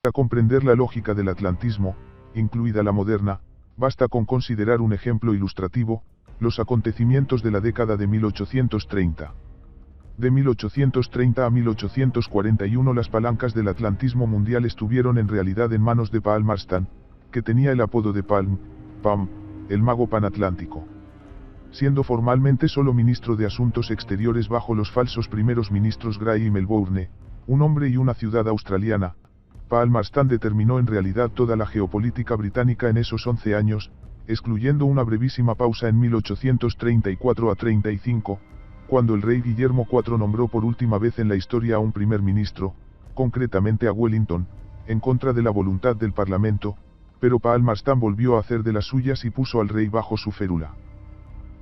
Para comprender la lógica del atlantismo, incluida la moderna, basta con considerar un ejemplo ilustrativo, los acontecimientos de la década de 1830. De 1830 a 1841 las palancas del atlantismo mundial estuvieron en realidad en manos de Palmerston, que tenía el apodo de Pam, el mago panatlántico. Siendo formalmente solo ministro de Asuntos Exteriores bajo los falsos primeros ministros Grey y Melbourne, un hombre y una ciudad australiana, Palmerston determinó en realidad toda la geopolítica británica en esos 11 años, excluyendo una brevísima pausa en 1834 a 35, cuando el rey Guillermo IV nombró por última vez en la historia a un primer ministro, concretamente a Wellington, en contra de la voluntad del Parlamento, pero Palmerston volvió a hacer de las suyas y puso al rey bajo su férula.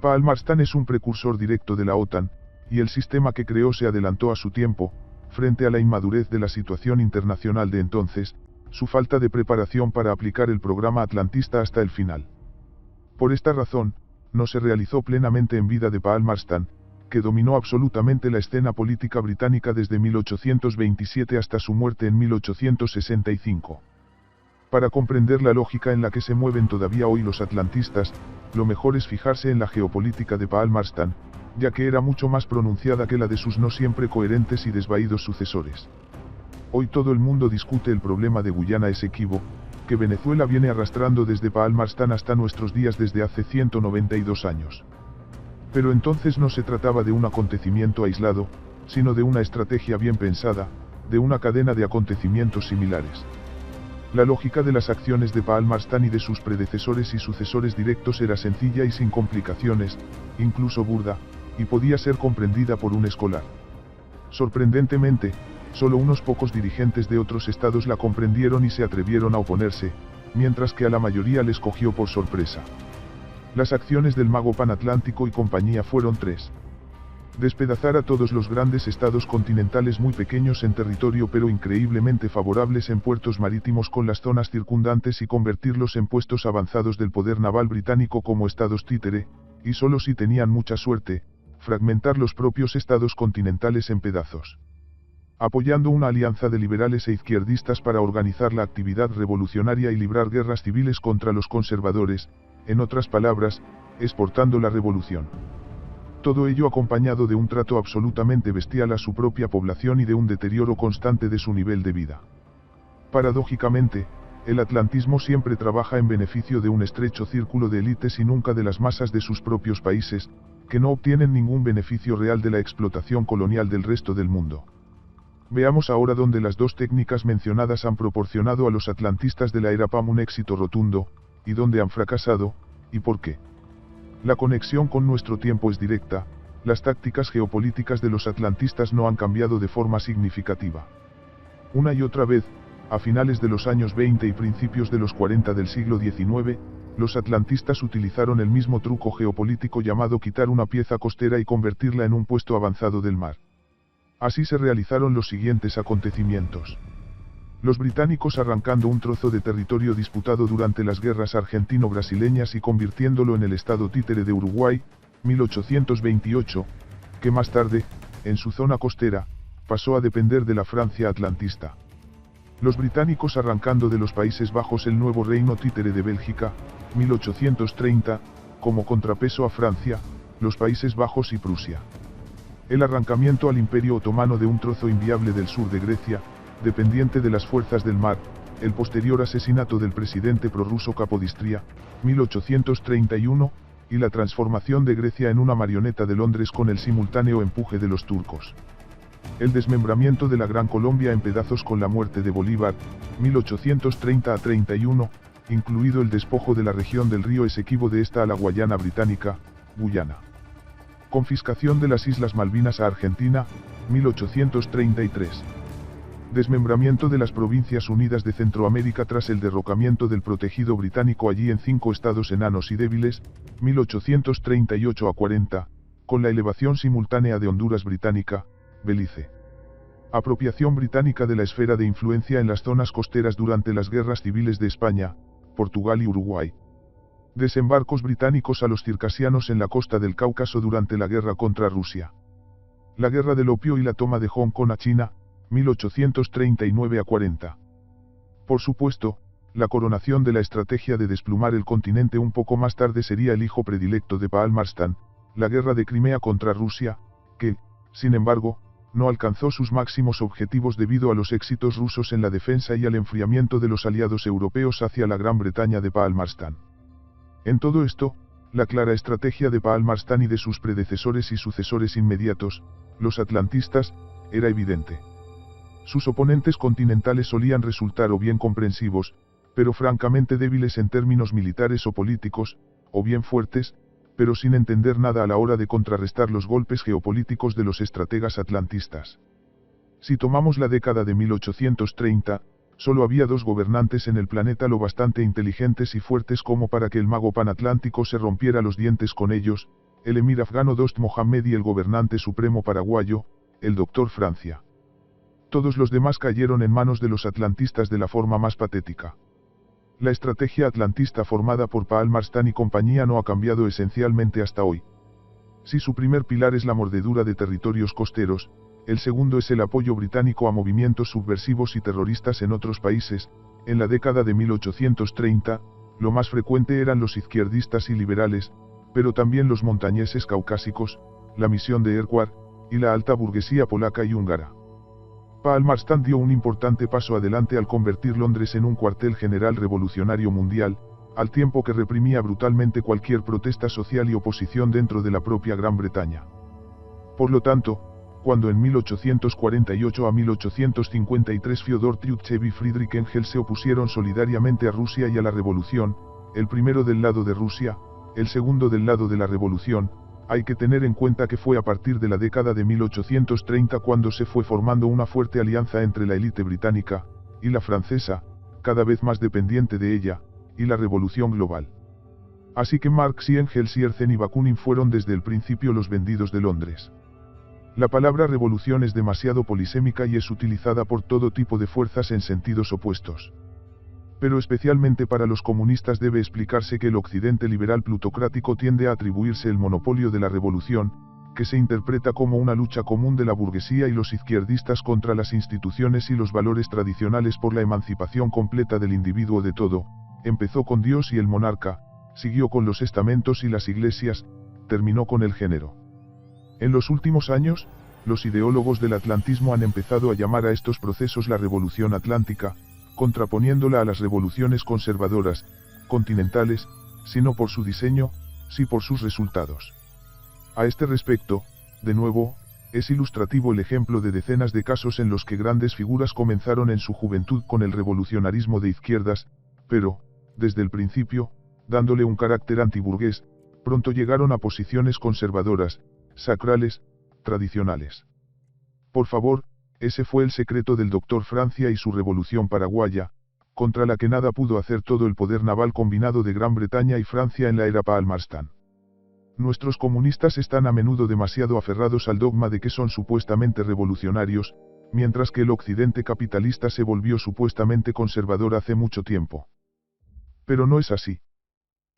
Palmerston es un precursor directo de la OTAN, y el sistema que creó se adelantó a su tiempo, frente a la inmadurez de la situación internacional de entonces, su falta de preparación para aplicar el programa atlantista hasta el final. Por esta razón, no se realizó plenamente en vida de Palmerston, que dominó absolutamente la escena política británica desde 1827 hasta su muerte en 1865. Para comprender la lógica en la que se mueven todavía hoy los atlantistas, lo mejor es fijarse en la geopolítica de Palmerston, ya que era mucho más pronunciada que la de sus no siempre coherentes y desvaídos sucesores. Hoy todo el mundo discute el problema de Guyana Esequibo, que Venezuela viene arrastrando desde Palmerston hasta nuestros días desde hace 192 años. Pero entonces no se trataba de un acontecimiento aislado, sino de una estrategia bien pensada, de una cadena de acontecimientos similares. La lógica de las acciones de Palmerston y de sus predecesores y sucesores directos era sencilla y sin complicaciones, incluso burda, y podía ser comprendida por un escolar. Sorprendentemente, solo unos pocos dirigentes de otros estados la comprendieron y se atrevieron a oponerse, mientras que a la mayoría les cogió por sorpresa. Las acciones del mago panatlántico y compañía fueron tres. Despedazar a todos los grandes estados continentales muy pequeños en territorio pero increíblemente favorables en puertos marítimos con las zonas circundantes y convertirlos en puestos avanzados del poder naval británico como estados títere, y solo si tenían mucha suerte, fragmentar los propios estados continentales en pedazos. Apoyando una alianza de liberales e izquierdistas para organizar la actividad revolucionaria y librar guerras civiles contra los conservadores, en otras palabras, exportando la revolución. Todo ello acompañado de un trato absolutamente bestial a su propia población y de un deterioro constante de su nivel de vida. Paradójicamente, el atlantismo siempre trabaja en beneficio de un estrecho círculo de élites y nunca de las masas de sus propios países, que no obtienen ningún beneficio real de la explotación colonial del resto del mundo. Veamos ahora dónde las dos técnicas mencionadas han proporcionado a los atlantistas de la era PAM un éxito rotundo, y dónde han fracasado, y por qué. La conexión con nuestro tiempo es directa, las tácticas geopolíticas de los atlantistas no han cambiado de forma significativa. Una y otra vez, a finales de los años 20 y principios de los 40 del siglo XIX, los atlantistas utilizaron el mismo truco geopolítico llamado quitar una pieza costera y convertirla en un puesto avanzado del mar. Así se realizaron los siguientes acontecimientos. Los británicos arrancando un trozo de territorio disputado durante las guerras argentino-brasileñas y convirtiéndolo en el estado títere de Uruguay, 1828, que más tarde, en su zona costera, pasó a depender de la Francia atlantista. Los británicos arrancando de los Países Bajos el nuevo reino títere de Bélgica, 1830, como contrapeso a Francia, los Países Bajos y Prusia. El arrancamiento al Imperio Otomano de un trozo inviable del sur de Grecia, dependiente de las fuerzas del mar, el posterior asesinato del presidente prorruso Capodistria, 1831, y la transformación de Grecia en una marioneta de Londres con el simultáneo empuje de los turcos. El desmembramiento de la Gran Colombia en pedazos con la muerte de Bolívar, 1830 a 31, incluido el despojo de la región del río Esequibo de esta a la Guayana británica, Guyana. Confiscación de las Islas Malvinas a Argentina, 1833. Desmembramiento de las Provincias Unidas de Centroamérica tras el derrocamiento del protegido británico allí en 5 estados enanos y débiles, 1838 a 40, con la elevación simultánea de Honduras británica, Belice. Apropiación británica de la esfera de influencia en las zonas costeras durante las guerras civiles de España, Portugal y Uruguay. Desembarcos británicos a los circasianos en la costa del Cáucaso durante la guerra contra Rusia. La guerra del opio y la toma de Hong Kong a China, 1839 a 40. Por supuesto, la coronación de la estrategia de desplumar el continente un poco más tarde sería el hijo predilecto de Paul Marstan, la guerra de Crimea contra Rusia, que, sin embargo, no alcanzó sus máximos objetivos debido a los éxitos rusos en la defensa y al enfriamiento de los aliados europeos hacia la Gran Bretaña de Paul Marstan. En todo esto, la clara estrategia de Paul Marstan y de sus predecesores y sucesores inmediatos, los atlantistas, era evidente. Sus oponentes continentales solían resultar o bien comprensivos, pero francamente débiles en términos militares o políticos, o bien fuertes, pero sin entender nada a la hora de contrarrestar los golpes geopolíticos de los estrategas atlantistas. Si tomamos la década de 1830, solo había dos gobernantes en el planeta lo bastante inteligentes y fuertes como para que el mago panatlántico se rompiera los dientes con ellos, el emir afgano Dost Mohammed y el gobernante supremo paraguayo, el doctor Francia. Todos los demás cayeron en manos de los atlantistas de la forma más patética. La estrategia atlantista formada por Paul Marstan y compañía no ha cambiado esencialmente hasta hoy. Si su primer pilar es la mordedura de territorios costeros, el segundo es el apoyo británico a movimientos subversivos y terroristas en otros países. En la década de 1830, lo más frecuente eran los izquierdistas y liberales, pero también los montañeses caucásicos, la misión de Erquhard, y la alta burguesía polaca y húngara. Paul Marstan dio un importante paso adelante al convertir Londres en un cuartel general revolucionario mundial, al tiempo que reprimía brutalmente cualquier protesta social y oposición dentro de la propia Gran Bretaña. Por lo tanto, cuando en 1848 a 1853 Fyodor Tryutchev y Friedrich Engels se opusieron solidariamente a Rusia y a la revolución, el primero del lado de Rusia, el segundo del lado de la revolución, hay que tener en cuenta que fue a partir de la década de 1830 cuando se fue formando una fuerte alianza entre la élite británica, y la francesa, cada vez más dependiente de ella, y la revolución global. Así que Marx y Engels y Herzen y Bakunin fueron desde el principio los vendidos de Londres. La palabra revolución es demasiado polisémica y es utilizada por todo tipo de fuerzas en sentidos opuestos. Pero especialmente para los comunistas debe explicarse que el occidente liberal plutocrático tiende a atribuirse el monopolio de la revolución, que se interpreta como una lucha común de la burguesía y los izquierdistas contra las instituciones y los valores tradicionales por la emancipación completa del individuo de todo. Empezó con Dios y el monarca, siguió con los estamentos y las iglesias, terminó con el género. En los últimos años, los ideólogos del atlantismo han empezado a llamar a estos procesos la revolución atlántica, contraponiéndola a las revoluciones conservadoras, continentales, sino por su diseño, sí por sus resultados. A este respecto, de nuevo, es ilustrativo el ejemplo de decenas de casos en los que grandes figuras comenzaron en su juventud con el revolucionarismo de izquierdas, pero, desde el principio, dándole un carácter antiburgués, pronto llegaron a posiciones conservadoras, sacrales, tradicionales. Por favor, ese fue el secreto del doctor Francia y su revolución paraguaya, contra la que nada pudo hacer todo el poder naval combinado de Gran Bretaña y Francia en la era Paul Marstan. Nuestros comunistas están a menudo demasiado aferrados al dogma de que son supuestamente revolucionarios, mientras que el occidente capitalista se volvió supuestamente conservador hace mucho tiempo. Pero no es así.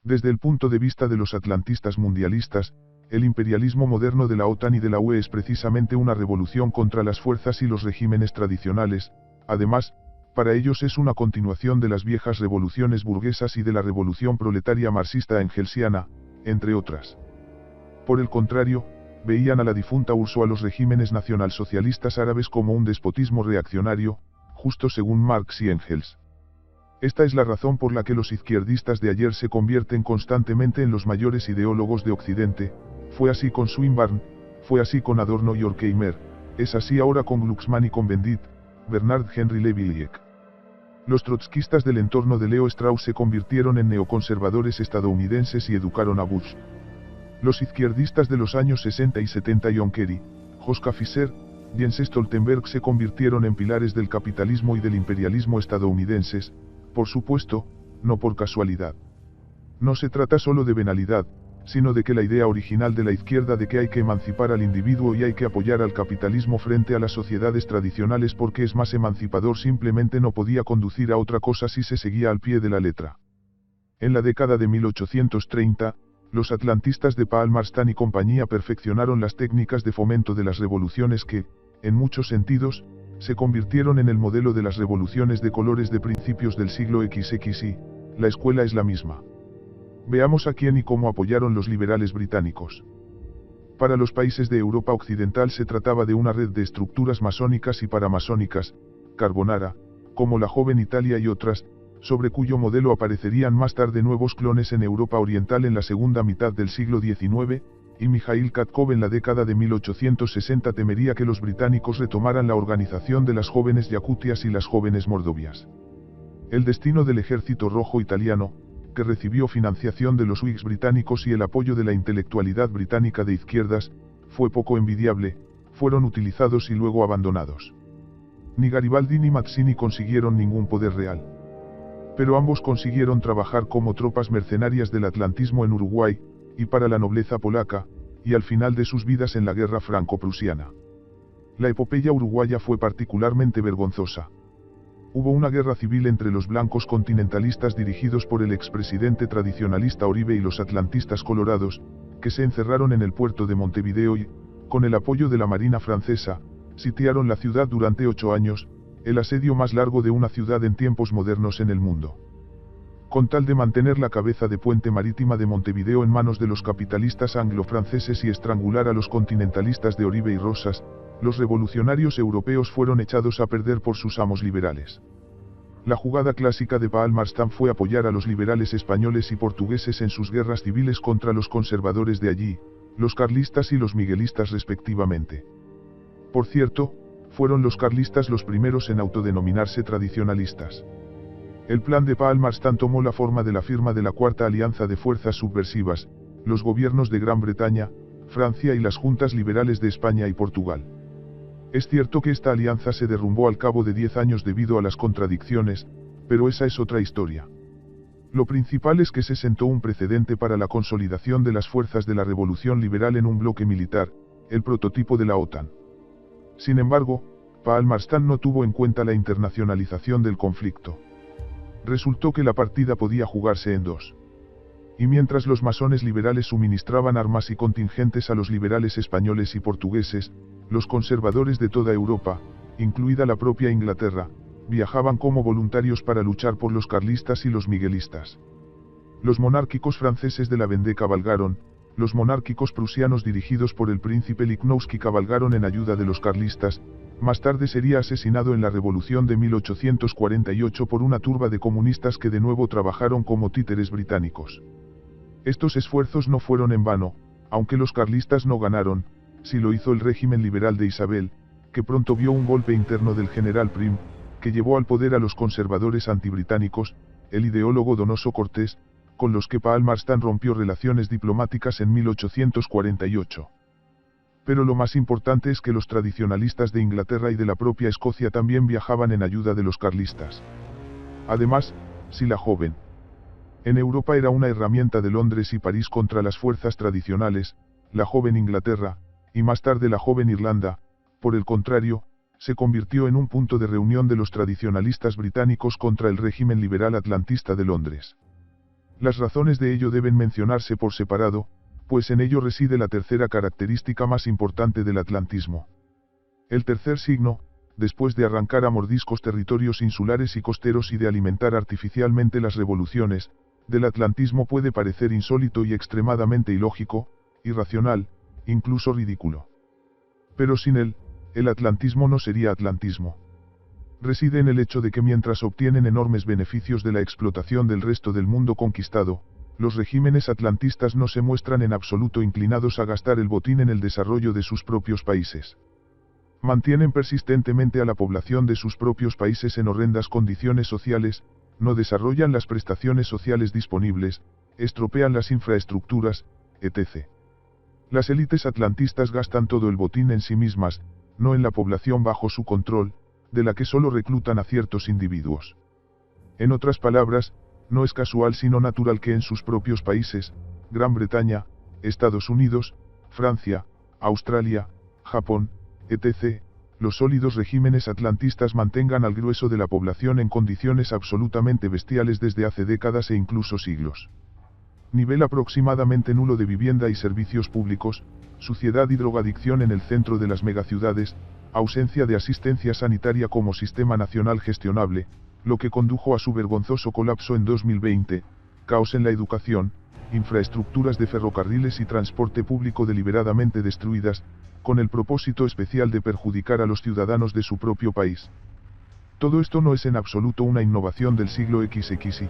Desde el punto de vista de los atlantistas mundialistas, el imperialismo moderno de la OTAN y de la UE es precisamente una revolución contra las fuerzas y los regímenes tradicionales. Además, para ellos es una continuación de las viejas revoluciones burguesas y de la revolución proletaria marxista engelsiana, entre otras. Por el contrario, veían a la difunta URSS o a los regímenes nacionalsocialistas árabes como un despotismo reaccionario, justo según Marx y Engels. Esta es la razón por la que los izquierdistas de ayer se convierten constantemente en los mayores ideólogos de Occidente. Fue así con Swinburne, fue así con Adorno y Horkheimer, es así ahora con Glucksmann y con Bendit, Bernard Henry Lévy-Illiec. Los trotskistas del entorno de Leo Strauss se convirtieron en neoconservadores estadounidenses y educaron a Bush. Los izquierdistas de los años 60 y 70 John Kerry, Joschka Fischer, Jens Stoltenberg se convirtieron en pilares del capitalismo y del imperialismo estadounidenses, por supuesto, no por casualidad. No se trata solo de venalidad, sino de que la idea original de la izquierda de que hay que emancipar al individuo y hay que apoyar al capitalismo frente a las sociedades tradicionales porque es más emancipador simplemente no podía conducir a otra cosa si se seguía al pie de la letra. En la década de 1830, los atlantistas de Paul Marstan y compañía perfeccionaron las técnicas de fomento de las revoluciones que, en muchos sentidos, se convirtieron en el modelo de las revoluciones de colores de principios del siglo XXI, la escuela es la misma. Veamos a quién y cómo apoyaron los liberales británicos. Para los países de Europa Occidental se trataba de una red de estructuras masónicas y paramasónicas, Carbonara, como la joven Italia y otras, sobre cuyo modelo aparecerían más tarde nuevos clones en Europa Oriental en la segunda mitad del siglo XIX, y Mikhail Katkov en la década de 1860 temería que los británicos retomaran la organización de las jóvenes Yakutias y las jóvenes Mordovias. El destino del Ejército Rojo Italiano, que recibió financiación de los Whigs británicos y el apoyo de la intelectualidad británica de izquierdas, fue poco envidiable, fueron utilizados y luego abandonados. Ni Garibaldi ni Mazzini consiguieron ningún poder real. Pero ambos consiguieron trabajar como tropas mercenarias del atlantismo en Uruguay, y para la nobleza polaca, y al final de sus vidas en la guerra franco-prusiana. La epopeya uruguaya fue particularmente vergonzosa. Hubo una guerra civil entre los blancos continentalistas dirigidos por el expresidente tradicionalista Oribe y los atlantistas colorados, que se encerraron en el puerto de Montevideo y, con el apoyo de la Marina francesa, sitiaron la ciudad durante 8 años, el asedio más largo de una ciudad en tiempos modernos en el mundo. Con tal de mantener la cabeza de puente marítima de Montevideo en manos de los capitalistas anglo-franceses y estrangular a los continentalistas de Oribe y Rosas, los revolucionarios europeos fueron echados a perder por sus amos liberales. La jugada clásica de Palmerston fue apoyar a los liberales españoles y portugueses en sus guerras civiles contra los conservadores de allí, los carlistas y los miguelistas respectivamente. Por cierto, fueron los carlistas los primeros en autodenominarse tradicionalistas. El plan de Palmerston tomó la forma de la firma de la Cuarta Alianza de Fuerzas Subversivas, los gobiernos de Gran Bretaña, Francia y las juntas liberales de España y Portugal. Es cierto que esta alianza se derrumbó al cabo de 10 años debido a las contradicciones, pero esa es otra historia. Lo principal es que se sentó un precedente para la consolidación de las fuerzas de la revolución liberal en un bloque militar, el prototipo de la OTAN. Sin embargo, Palmerston no tuvo en cuenta la internacionalización del conflicto. Resultó que la partida podía jugarse en dos. Y mientras los masones liberales suministraban armas y contingentes a los liberales españoles y portugueses, los conservadores de toda Europa, incluida la propia Inglaterra, viajaban como voluntarios para luchar por los carlistas y los miguelistas. Los monárquicos franceses de la Vendée cabalgaron, los monárquicos prusianos dirigidos por el príncipe Lichnowsky cabalgaron en ayuda de los carlistas. Más tarde sería asesinado en la Revolución de 1848 por una turba de comunistas que de nuevo trabajaron como títeres británicos. Estos esfuerzos no fueron en vano, aunque los carlistas no ganaron, si lo hizo el régimen liberal de Isabel, que pronto vio un golpe interno del general Prim, que llevó al poder a los conservadores antibritánicos, el ideólogo Donoso Cortés, con los que Palmerston rompió relaciones diplomáticas en 1848. Pero lo más importante es que los tradicionalistas de Inglaterra y de la propia Escocia también viajaban en ayuda de los carlistas. Además, si la joven en Europa era una herramienta de Londres y París contra las fuerzas tradicionales, la joven Inglaterra, y más tarde la joven Irlanda, por el contrario, se convirtió en un punto de reunión de los tradicionalistas británicos contra el régimen liberal atlantista de Londres. Las razones de ello deben mencionarse por separado, pues en ello reside la tercera característica más importante del atlantismo. El tercer signo, después de arrancar a mordiscos territorios insulares y costeros y de alimentar artificialmente las revoluciones, del atlantismo puede parecer insólito y extremadamente ilógico, irracional, incluso ridículo. Pero sin él, el atlantismo no sería atlantismo. Reside en el hecho de que mientras obtienen enormes beneficios de la explotación del resto del mundo conquistado, los regímenes atlantistas no se muestran en absoluto inclinados a gastar el botín en el desarrollo de sus propios países. Mantienen persistentemente a la población de sus propios países en horrendas condiciones sociales, no desarrollan las prestaciones sociales disponibles, estropean las infraestructuras, etc. Las élites atlantistas gastan todo el botín en sí mismas, no en la población bajo su control, de la que solo reclutan a ciertos individuos. En otras palabras, no es casual sino natural que en sus propios países, Gran Bretaña, Estados Unidos, Francia, Australia, Japón, etc., los sólidos regímenes atlantistas mantengan al grueso de la población en condiciones absolutamente bestiales desde hace décadas e incluso siglos. Nivel aproximadamente nulo de vivienda y servicios públicos, suciedad y drogadicción en el centro de las megaciudades, ausencia de asistencia sanitaria como sistema nacional gestionable, lo que condujo a su vergonzoso colapso en 2020, caos en la educación, infraestructuras de ferrocarriles y transporte público deliberadamente destruidas, con el propósito especial de perjudicar a los ciudadanos de su propio país. Todo esto no es en absoluto una innovación del siglo XXI.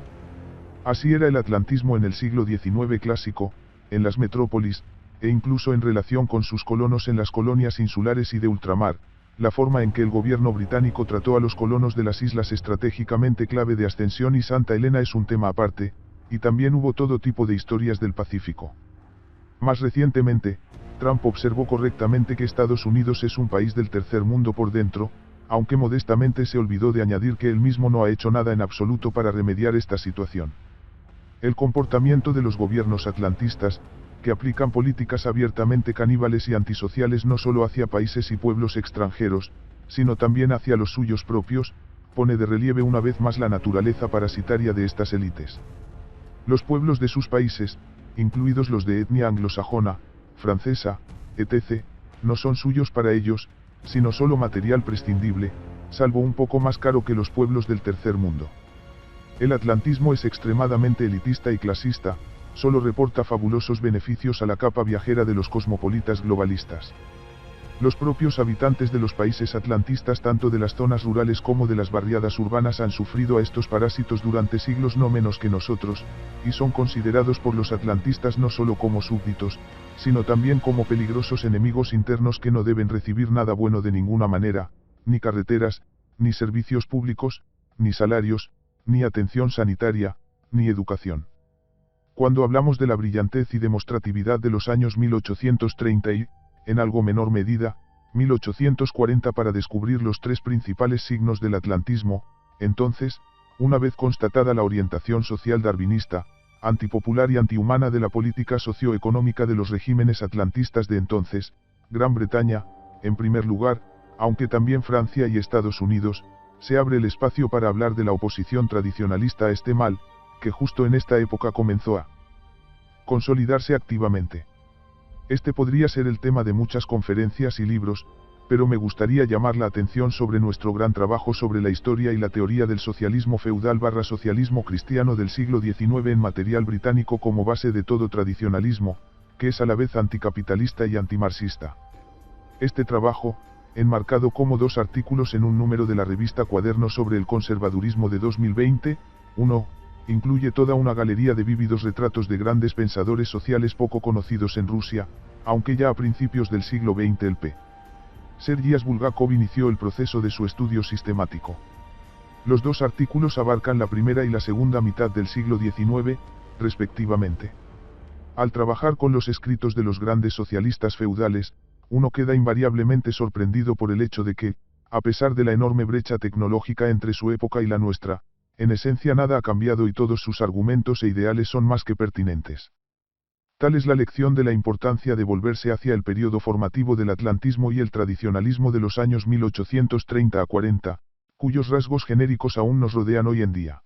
Así era el atlantismo en el siglo XIX clásico, en las metrópolis, e incluso en relación con sus colonos en las colonias insulares y de ultramar, la forma en que el gobierno británico trató a los colonos de las islas estratégicamente clave de Ascensión y Santa Elena es un tema aparte, y también hubo todo tipo de historias del Pacífico. Más recientemente, Trump observó correctamente que Estados Unidos es un país del tercer mundo por dentro, aunque modestamente se olvidó de añadir que él mismo no ha hecho nada en absoluto para remediar esta situación. El comportamiento de los gobiernos atlantistas, que aplican políticas abiertamente caníbales y antisociales no solo hacia países y pueblos extranjeros, sino también hacia los suyos propios, pone de relieve una vez más la naturaleza parasitaria de estas élites. Los pueblos de sus países, incluidos los de etnia anglosajona, francesa, etc., no son suyos para ellos, sino solo material prescindible, salvo un poco más caro que los pueblos del tercer mundo. El atlantismo es extremadamente elitista y clasista, solo reporta fabulosos beneficios a la capa viajera de los cosmopolitas globalistas. Los propios habitantes de los países atlantistas tanto de las zonas rurales como de las barriadas urbanas han sufrido a estos parásitos durante siglos no menos que nosotros, y son considerados por los atlantistas no solo como súbditos, sino también como peligrosos enemigos internos que no deben recibir nada bueno de ninguna manera, ni carreteras, ni servicios públicos, ni salarios, ni atención sanitaria, ni educación. Cuando hablamos de la brillantez y demostratividad de los años 1830 y, en algo menor medida, 1840 para descubrir los tres principales signos del atlantismo, entonces, una vez constatada la orientación social darwinista, antipopular y antihumana de la política socioeconómica de los regímenes atlantistas de entonces, Gran Bretaña, en primer lugar, aunque también Francia y Estados Unidos, se abre el espacio para hablar de la oposición tradicionalista a este mal, que justo en esta época comenzó a consolidarse activamente. Este podría ser el tema de muchas conferencias y libros, pero me gustaría llamar la atención sobre nuestro gran trabajo sobre la historia y la teoría del socialismo feudal/socialismo cristiano del siglo XIX en material británico como base de todo tradicionalismo, que es a la vez anticapitalista y antimarxista. Este trabajo, enmarcado como 2 artículos en un número de la revista Cuaderno sobre el conservadurismo de 2020, 1, incluye toda una galería de vívidos retratos de grandes pensadores sociales poco conocidos en Rusia, aunque ya a principios del siglo XX el P. Sergias Bulgakov inició el proceso de su estudio sistemático. Los 2 artículos abarcan la primera y la segunda mitad del siglo XIX, respectivamente. Al trabajar con los escritos de los grandes socialistas feudales, uno queda invariablemente sorprendido por el hecho de que, a pesar de la enorme brecha tecnológica entre su época y la nuestra, en esencia nada ha cambiado y todos sus argumentos e ideales son más que pertinentes. Tal es la lección de la importancia de volverse hacia el periodo formativo del atlantismo y el tradicionalismo de los años 1830 a 40, cuyos rasgos genéricos aún nos rodean hoy en día.